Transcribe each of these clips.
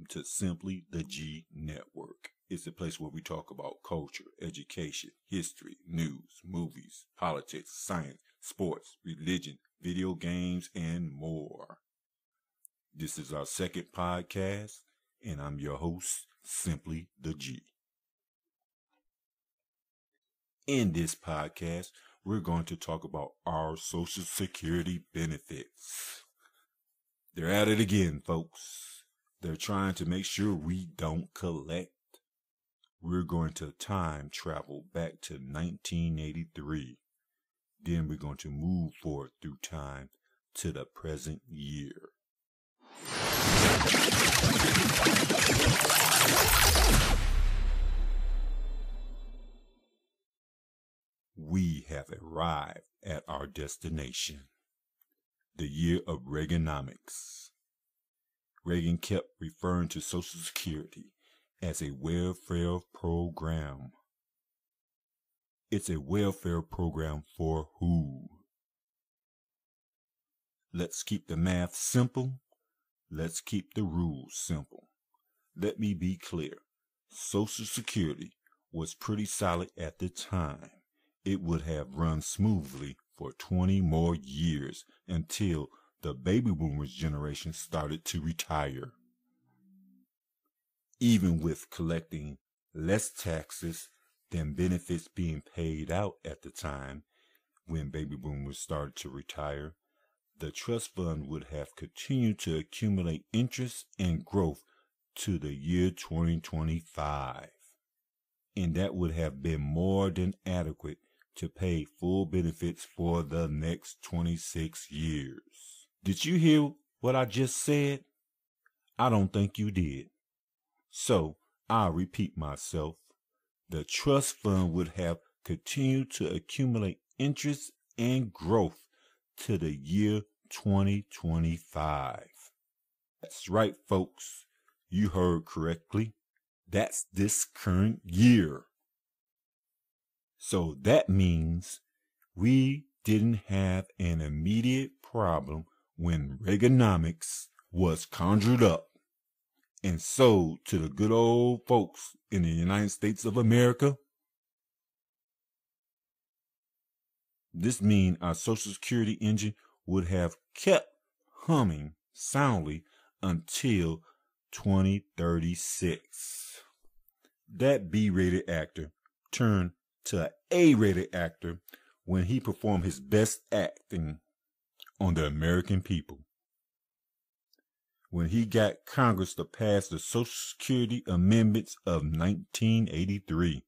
welcome to Simply the G Network. It's a place where we talk about culture, education, history, news, movies, politics, science, sports, religion, video games, and more. This is our second podcast, and I'm your host, Simply the G. In this podcast, we're going to talk about our Social Security benefits. They're at it again, folks. They're trying to make sure we don't collect. We're going to time travel back to 1983. Then we're going to move forward through time to the present year. We have arrived at our destination. The year of Reaganomics. Reagan kept referring to Social Security as a welfare program. It's a welfare program for who? Let's keep the math simple. Let's keep the rules simple. Let me be clear. Social Security was pretty solid at the time. It would have run smoothly for 20 more years until the baby boomers generation started to retire. Even with collecting less taxes than benefits being paid out at the time when baby boomers started to retire, the trust fund would have continued to accumulate interest and growth to the year 2025. And that would have been more than adequate to pay full benefits for the next 26 years. Did you hear what I just said? I don't think you did. So, I'll repeat myself. The trust fund would have continued to accumulate interest and growth to the year 2025. That's right, folks. You heard correctly. That's this current year. So that means we didn't have an immediate problem when Reaganomics was conjured up and sold to the good old folks in the United States of America. This means our Social Security engine would have kept humming soundly until 2036. That B-rated actor turned to an A-rated actor when he performed his best acting on the American people. When he got Congress to pass the Social Security Amendments of 1983.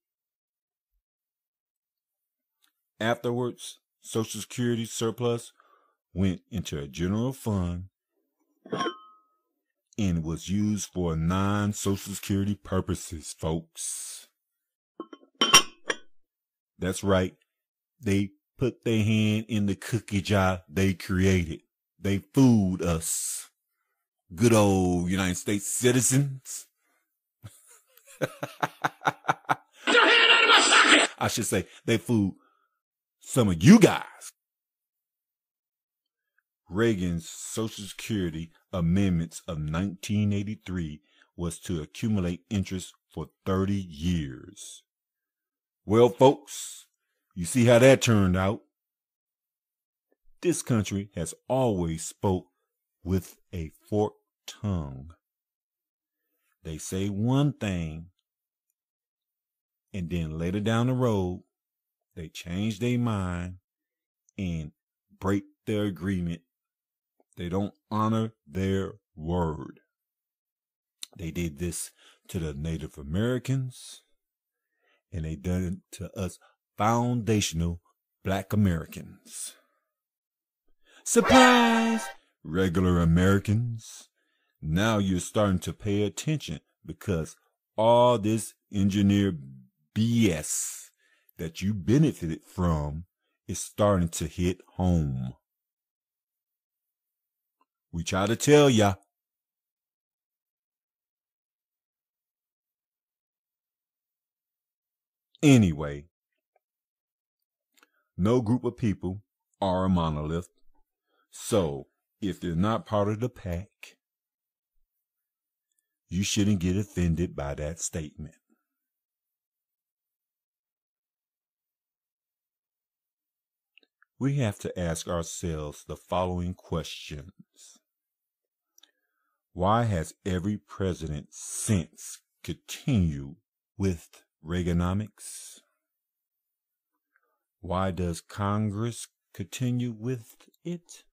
Afterwards, Social Security surplus went into a general fund and was used for non-Social Security purposes, folks. That's right. They put their hand in the cookie jar they created. They fooled us. Good old United States citizens. Get your hand out of my pocket! I should say they fooled some of you guys. Reagan's Social Security Amendments of 1983 was to accumulate interest for 30 years. Well, folks, you see how that turned out. This country has always spoke with a forked tongue. They say one thing, and then later down the road, they change their mind and break their agreement. They don't honor their word. They did this to the Native Americans, and they done it to us foundational Black Americans. Surprise! Regular Americans. Now you're starting to pay attention because all this engineered BS that you benefited from is starting to hit home. We try to tell ya. Anyway, no group of people are a monolith. So, if they're not part of the pack, you shouldn't get offended by that statement. We have to ask ourselves the following questions. Why has every president since continued with Reaganomics? Why does Congress continue with it?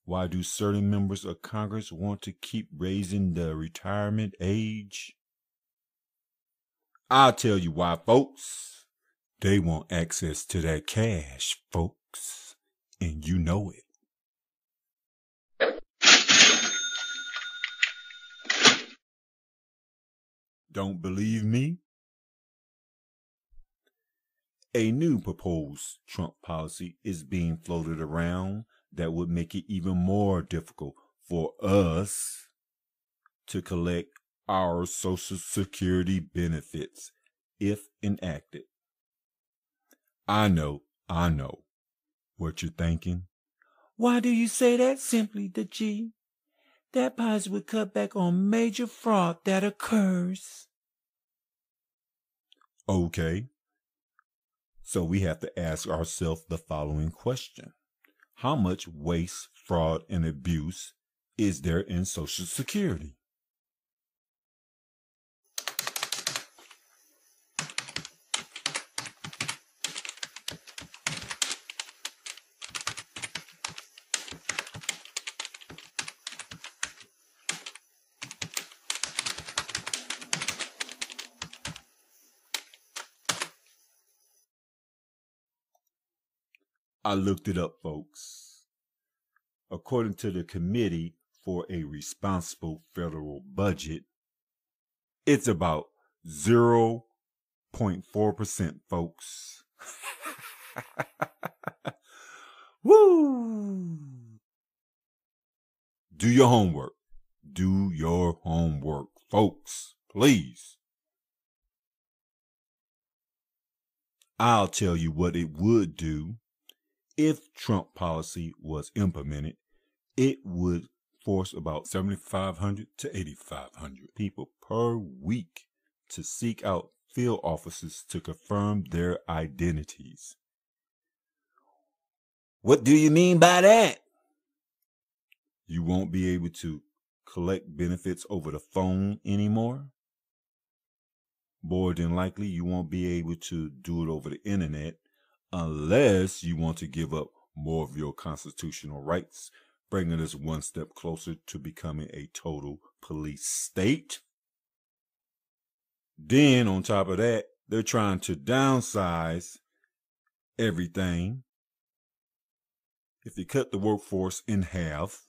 Why do certain members of Congress want to keep raising the retirement age? I'll tell you why, folks. They want access to that cash, folks, and you know it. Don't believe me? A new proposed Trump policy is being floated around that would make it even more difficult for us to collect our Social Security benefits if enacted. I know what you're thinking. Why do you say that simply, the G? That policy would cut back on major fraud that occurs. Okay. So we have to ask ourselves the following question. How much waste, fraud, and abuse is there in Social Security? I looked it up, folks. According to the Committee for a Responsible Federal Budget, it's about 0.4%, folks. Woo! Do your homework. Do your homework, folks, please. I'll tell you what it would do. If Trump policy was implemented, it would force about 7,500 to 8,500 people per week to seek out field officers to confirm their identities. What do you mean by that? You won't be able to collect benefits over the phone anymore. More than likely, you won't be able to do it over the internet unless you want to give up more of your constitutional rights, bringing us one step closer to becoming a total police state. Then, on top of that, they're trying to downsize everything. If you cut the workforce in half,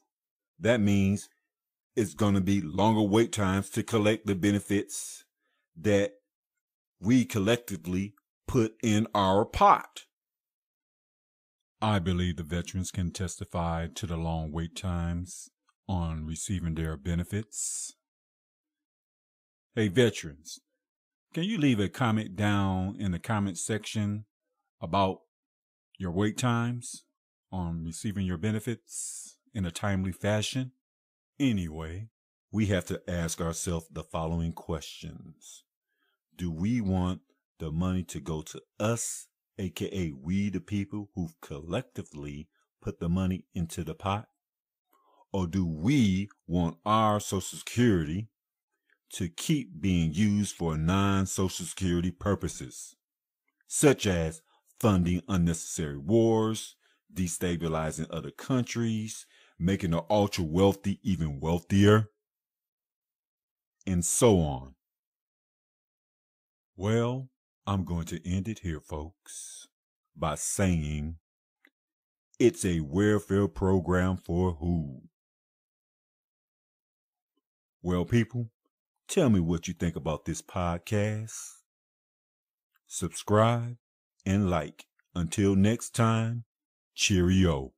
that means it's going to be longer wait times to collect the benefits that we collectively put in our pot. I believe the veterans can testify to the long wait times on receiving their benefits. Hey, veterans, can you leave a comment down in the comment section about your wait times on receiving your benefits in a timely fashion? Anyway, we have to ask ourselves the following questions. Do we want the money to go to us, aka we the people who've collectively put the money into the pot? Or do we want our Social Security to keep being used for non-Social Security purposes, such as funding unnecessary wars, destabilizing other countries, making the ultra-wealthy even wealthier, and so on? Well, I'm going to end it here, folks, by saying it's a welfare program for who? Well, people, tell me what you think about this podcast. Subscribe and like. Until next time, cheerio.